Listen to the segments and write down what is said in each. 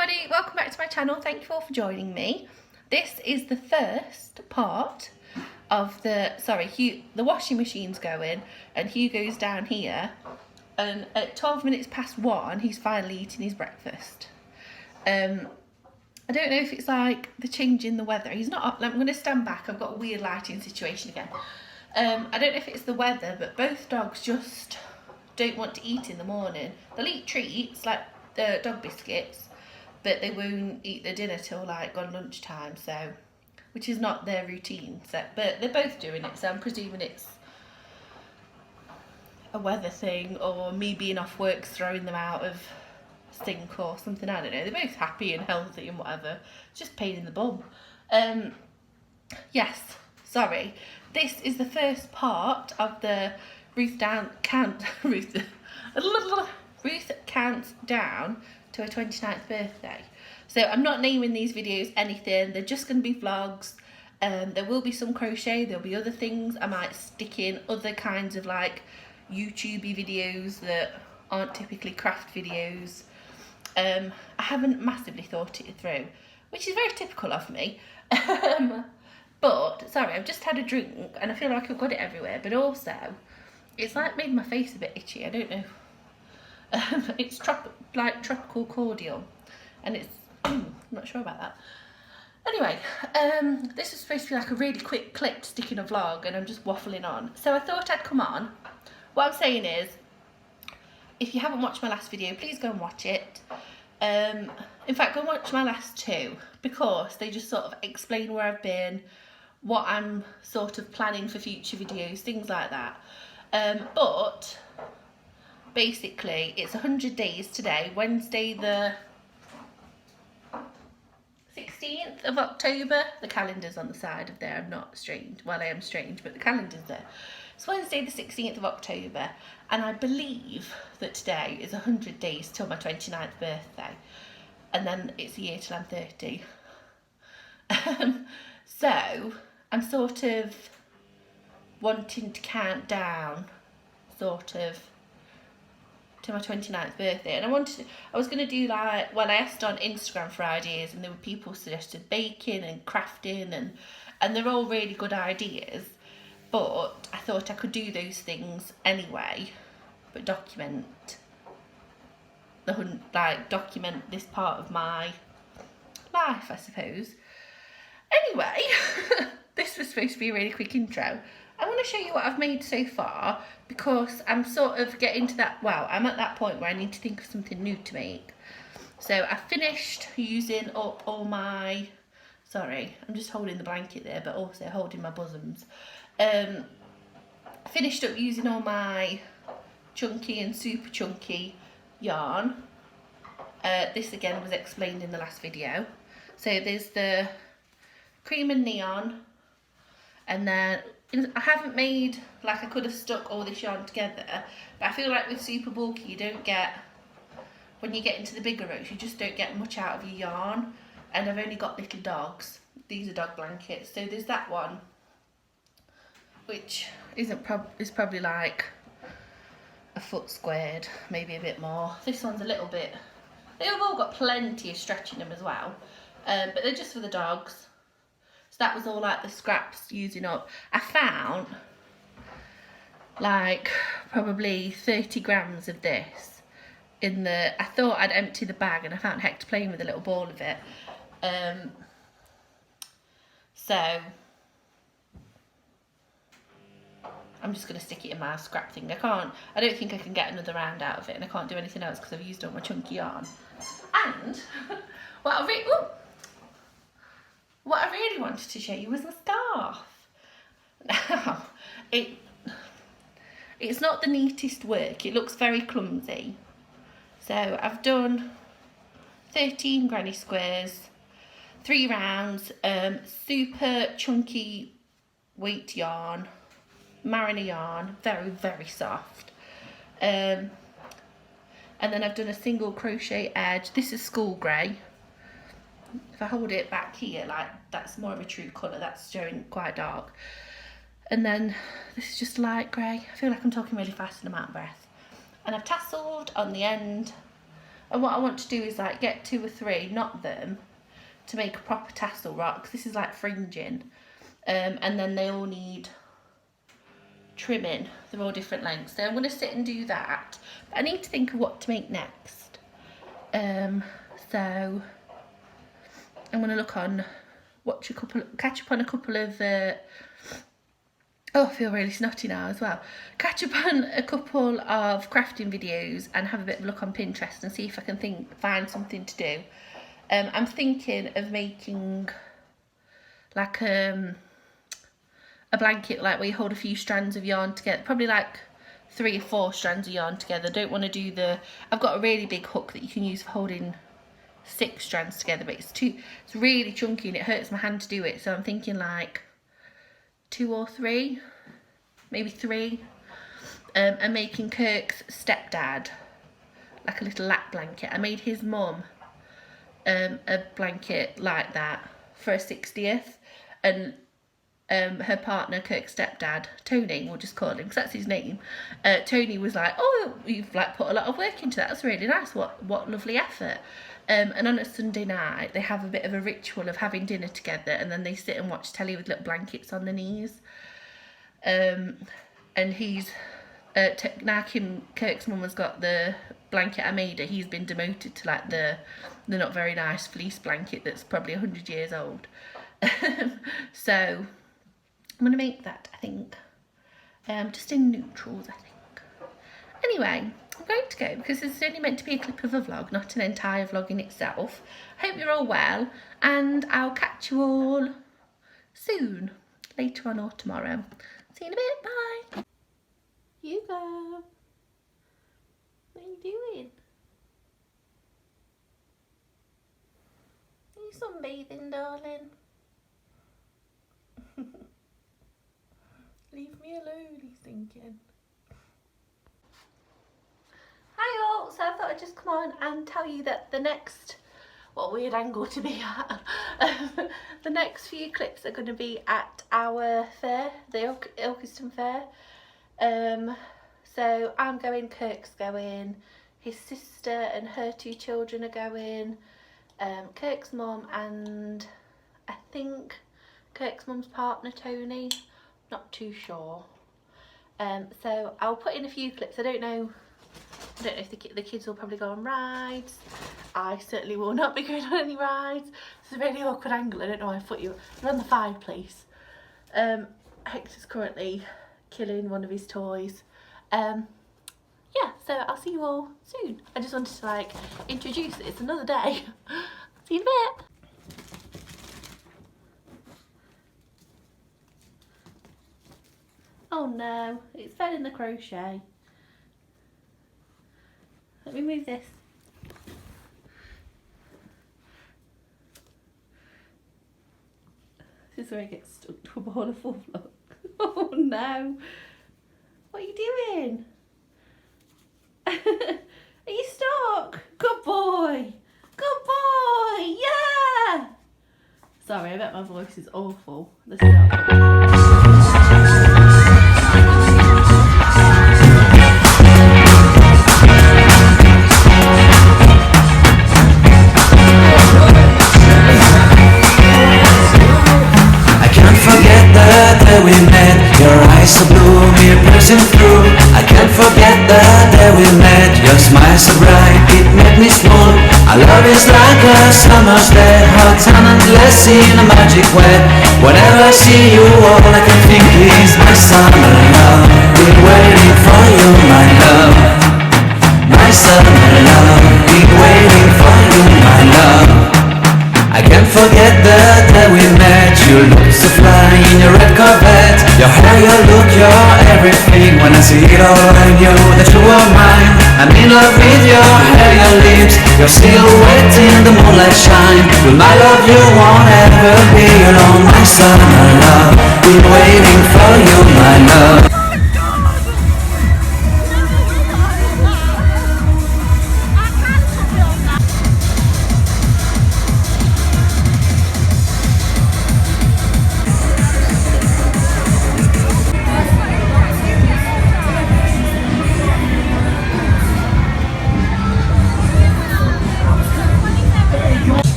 everybody, welcome back to my channel. Thank you all for joining me. This is the first part of the washing machine's going and Hugo's down here, and at 12 minutes past 1 he's finally eating his breakfast. I don't know if it's like the change in the weather. He's not up. I'm going to stand back. I've got a weird lighting situation again. I don't know if it's the weather, but both dogs just don't want to eat in the morning. They'll eat treats like the dog biscuits, but they won't eat their dinner till like on lunchtime, so which is not their routine. So, but they're both doing it, so I'm presuming it's a weather thing or me being off work throwing them out of sink or something. I don't know. They're both happy and healthy and whatever. It's just pain in the bum. Yes, sorry. This is the first part of the Ruth counts down to her 29th birthday. So I'm not naming these videos anything. They're just going to be vlogs. There will be some crochet. There'll be other things. I might stick in other kinds of like YouTubey videos that aren't typically craft videos. I haven't massively thought it through, which is very typical of me. But sorry, I've just had a drink and I feel like I've got it everywhere, but also it's like made my face a bit itchy. I don't know. It's tropical cordial, and it's I'm not sure about that. Anyway, this is supposed to be like a really quick clip to stick in a vlog, and I'm just waffling on. So I thought I'd come on. What I'm saying is, if you haven't watched my last video, please go and watch it. In fact, go and watch my last two, because they just sort of explain where I've been, what I'm sort of planning for future videos, things like that. But basically it's 100 days today, Wednesday the 16th of October. The calendar's on the side of there. I'm not strange. Well, I am strange, but the calendar's there. It's Wednesday the 16th of October, and I believe that today is 100 days till my 29th birthday, and then it's a year till I'm 30. So I'm sort of wanting to count down sort of to my 29th birthday, and I was going to do like, well, I asked on Instagram for ideas, and there were people suggested baking and crafting, and they're all really good ideas, but I thought I could do those things anyway, but document this part of my life, I suppose. Anyway, this was supposed to be a really quick intro. I want to show you what I've made so far, because I'm sort of getting to that, well, I'm at that point where I need to think of something new to make. So I finished using up all my, sorry, I'm just holding the blanket there, but also holding my bosoms. I finished up using all my chunky and super chunky yarn. This again was explained in the last video. So there's the cream and neon, and then I haven't made, like I could have stuck all this yarn together, but I feel like with super bulky you don't get, when you get into the bigger rows, you just don't get much out of your yarn, and I've only got little dogs. These are dog blankets. So there's that one, which is probably like a foot squared, maybe a bit more. This one's a little bit, they've all got plenty of stretch in them as well, but they're just for the dogs. That was all like the scraps using up. I found like probably 30 grams of this in the, I thought I'd empty the bag, and I found Hector playing with a little ball of it. So I'm just going to stick it in my scrap thing. I don't think I can get another round out of it, and I can't do anything else because I've used all my chunky yarn. And what I really wanted to show you was the scarf. Now, it's not the neatest work. It looks very clumsy. So I've done 13 granny squares, 3 rounds, super chunky weight yarn, Mariner yarn, very, very soft. And then I've done a single crochet edge. This is school grey. If I hold it back here, like, that's more of a true colour, that's showing quite dark. And then this is just light grey. I feel like I'm talking really fast and I'm out of breath. And I've tasselled on the end And what I want to do is like get 2 or 3, knot them to make a proper tassel, right? Because this is like fringing. And then they all need trimming. They're all different lengths. So I'm going to sit and do that. But I need to think of what to make next. So I'm going to look on, catch up on a couple of, oh, I feel really snotty now as well. Catch up on a couple of crafting videos and have a bit of a look on Pinterest and see if I can find something to do. I'm thinking of making like a blanket, like where you hold a few strands of yarn together, probably like 3 or 4 strands of yarn together. I don't want to do I've got a really big hook that you can use for holding 6 strands together, but it's really chunky and it hurts my hand to do it. So I'm thinking like 2 or 3, maybe 3. I'm making Kirk's stepdad like a little lap blanket. I made his mum a blanket like that for a 60th, and her partner, Kirk's stepdad, Tony, we'll just call him because that's his name. Tony was like, "Oh, you've like put a lot of work into that. That's really nice. What lovely effort." And on a Sunday night, they have a bit of a ritual of having dinner together, and then they sit and watch telly with little blankets on their knees. And he's now Kirk's mum has got the blanket I made her. He's been demoted to like the not very nice fleece blanket that's probably 100 years old. So I'm gonna make that, I think, just in neutrals, I think. Anyway, I'm going to go because it's only meant to be a clip of a vlog, not an entire vlog in itself. I hope you're all well, and I'll catch you all soon, later on or tomorrow. See you in a bit, bye. Hugo, what are you doing? Are you sunbathing, darling? Leave me alone, he's thinking. Hi all, so I thought I'd just come on and tell you that the next, what weird angle to be at, the next few clips are going to be at our fair, the Ilkeston Fair. So I'm going, Kirk's going, his sister and her 2 children are going, Kirk's mum and I think Kirk's mum's partner Tony, not too sure. So I'll put in a few clips. I don't know if the kids will probably go on rides. I certainly will not be going on any rides. It's a really awkward angle. I don't know why I put you. You're on the fireplace. Hector's currently killing one of his toys. Yeah, so I'll see you all soon. I just wanted to like introduce it. It's another day. See you in a bit. Oh no, it's fell in the crochet. Let me move this. This is where it gets stuck to a ball of full vlog. Oh no. What are you doing? Are you stuck? Good boy. Good boy. Yeah. Sorry, I bet my voice is awful. This is we met, your eyes so blue, me piercing through. I can't forget the day we met, your smile so bright, it made me swoon. Our love is like a summer's day, hot and endless in a magic way. Whenever I see you, all I can think is my summer love. Been waiting for you, my love. My summer love, been waiting for you, my love. I can't forget the day we met. You looked so fly in your red Corvette. Your hair, your look, your everything. When I see it all, I knew that you were mine. I'm in love with your hair, your lips, your silhouette in the moonlight shine. With my love you won't ever be alone. My summer love, been waiting for you, my love.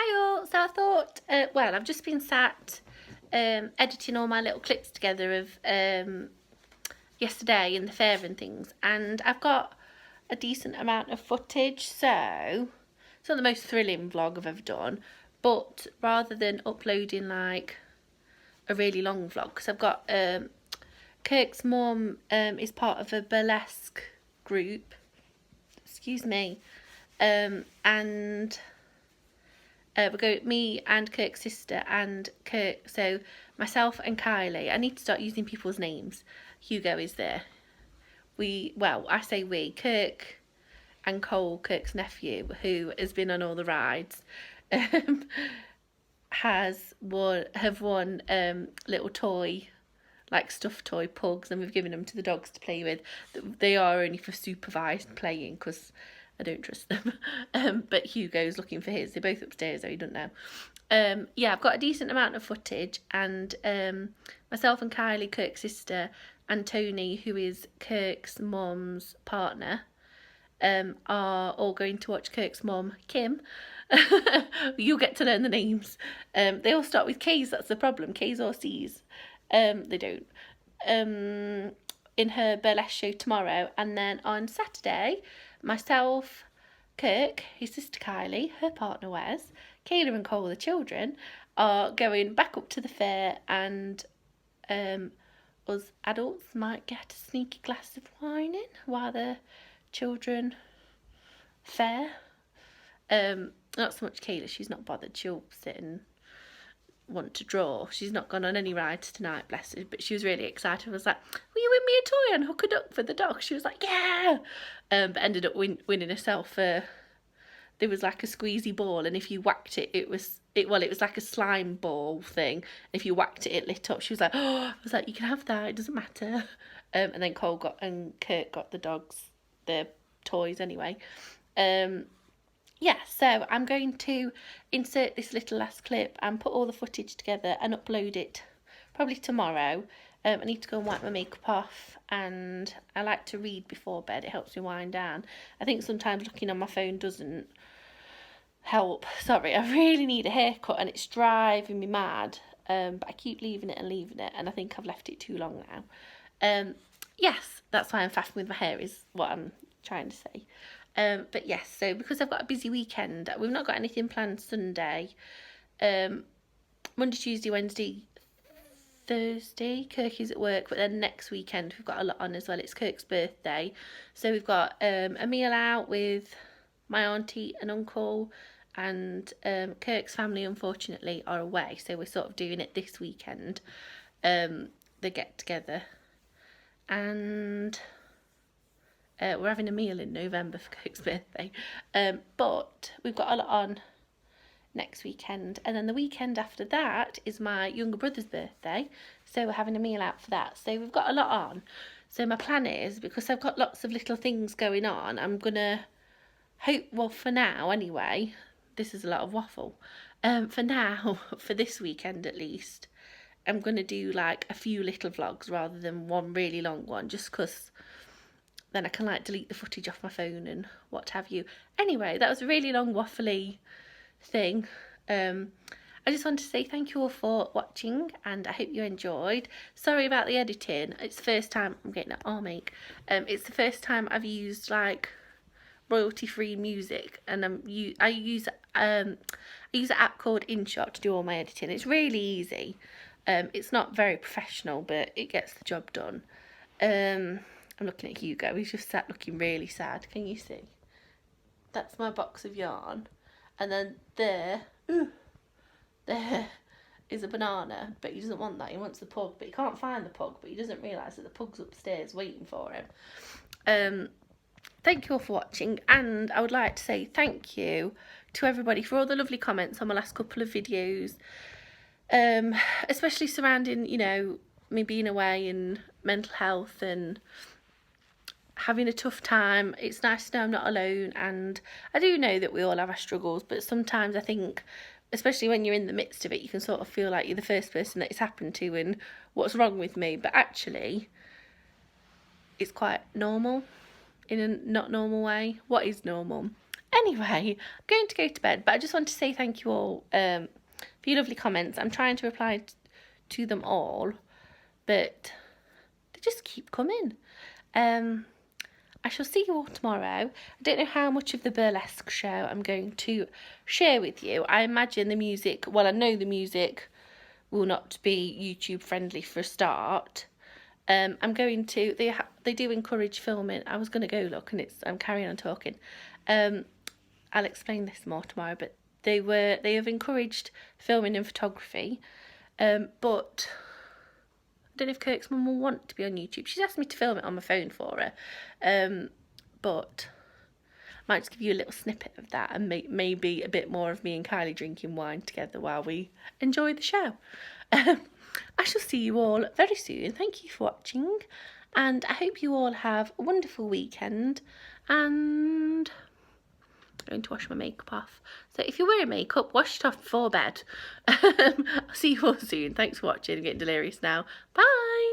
Hi all, so I thought, well, I've just been sat editing all my little clips together of yesterday in the fair and things, and I've got a decent amount of footage, so it's not the most thrilling vlog I've ever done, but rather than uploading like a really long vlog, because I've got Kirk's mum is part of a burlesque group, excuse me, and we're going, me and Kirk's sister and Kirk, so myself and Kylie. I need to start using people's names. Hugo is there. I say we, Kirk and Cole, Kirk's nephew, who has been on all the rides, have won little toy, like stuffed toy pugs, and we've given them to the dogs to play with. They are only for supervised playing because I don't trust them. But Hugo's looking for his. They're both upstairs, though, you don't know. Yeah, I've got a decent amount of footage, and myself and Kylie, Kirk's sister, and Tony, who is Kirk's mum's partner, are all going to watch Kirk's mum, Kim. You'll get to learn the names. They all start with K's, that's the problem, K's or C's. They don't. In her burlesque show tomorrow, and then on Saturday, myself, Kirk, his sister Kylie, her partner Wes, Kayla and Cole, the children, are going back up to the fair, and us adults might get a sneaky glass of wine in while the children fair. Not so much Kayla, she's not bothered, she'll sit and want to draw. She's not gone on any rides tonight, bless her, but she was really excited. I was like, will you win me a toy and hook a duck for the dog? She was like, yeah, but ended up winning herself there was like a squeezy ball, and if you whacked it, it was like a slime ball thing, and if you whacked it, it lit up. She was like, oh, I was like, you can have that, it doesn't matter. And then Cole and Kurt got the dogs their toys anyway. Yeah, so I'm going to insert this little last clip and put all the footage together and upload it probably tomorrow. I need to go and wipe my makeup off, and I like to read before bed. It helps me wind down. I think sometimes looking on my phone doesn't help. Sorry, I really need a haircut and it's driving me mad, but I keep leaving it, and I think I've left it too long now. Yes, that's why I'm faffing with my hair, is what I'm trying to say. But yes, so because I've got a busy weekend, we've not got anything planned Sunday. Monday, Tuesday, Wednesday, Thursday, Kirk is at work, but then next weekend we've got a lot on as well. It's Kirk's birthday, so we've got a meal out with my auntie and uncle, and Kirk's family unfortunately are away, so we're sort of doing it this weekend, the get together, and we're having a meal in November for Kirk's birthday, but we've got a lot on next weekend, and then the weekend after that is my younger brother's birthday, so we're having a meal out for that. So we've got a lot on. So my plan is, because I've got lots of little things going on, I'm gonna hope, well, for now anyway, this is a lot of waffle, for now, for this weekend at least, I'm gonna do like a few little vlogs rather than one really long one, just because then I can like delete the footage off my phone and what have you. Anyway, that was a really long waffly thing. I just want to say thank you all for watching, and I hope you enjoyed. Sorry about the editing. It's the first time I'm getting it all make. It's the first time I've used like royalty-free music, and I use an app called InShot to do all my editing. It's really easy. It's not very professional, but it gets the job done. I'm looking at Hugo. He's just sat looking really sad. Can you see? That's my box of yarn. And then there is a banana, but he doesn't want that. He wants the pug, but he can't find the pug, but he doesn't realise that the pug's upstairs waiting for him. Thank you all for watching, and I would like to say thank you to everybody for all the lovely comments on my last couple of videos, especially surrounding, you know, me being away and mental health and having a tough time. It's nice to know I'm not alone, and I do know that we all have our struggles, but sometimes I think, especially when you're in the midst of it, you can sort of feel like you're the first person that it's happened to and what's wrong with me, but actually it's quite normal in a not normal way. What is normal? Anyway, I'm going to go to bed, but I just want to say thank you all for your lovely comments. I'm trying to reply to them all, but they just keep coming. I shall see you all tomorrow. I don't know how much of the burlesque show I'm going to share with you. I imagine the music, well, I know the music will not be YouTube friendly for a start. I'm going to, they do encourage filming. I was going to go look, and I'm carrying on talking. I'll explain this more tomorrow, but they have encouraged filming and photography, but I don't know if Kirk's mum will want to be on YouTube. She's asked me to film it on my phone for her, but I might just give you a little snippet of that, and maybe a bit more of me and Kylie drinking wine together while we enjoy the show. I shall see you all very soon. Thank you for watching, and I hope you all have a wonderful weekend, and I'm going to wash my makeup off. So if you're wearing makeup, wash it off before bed. I'll see you all soon. Thanks for watching. I'm getting delirious now. Bye.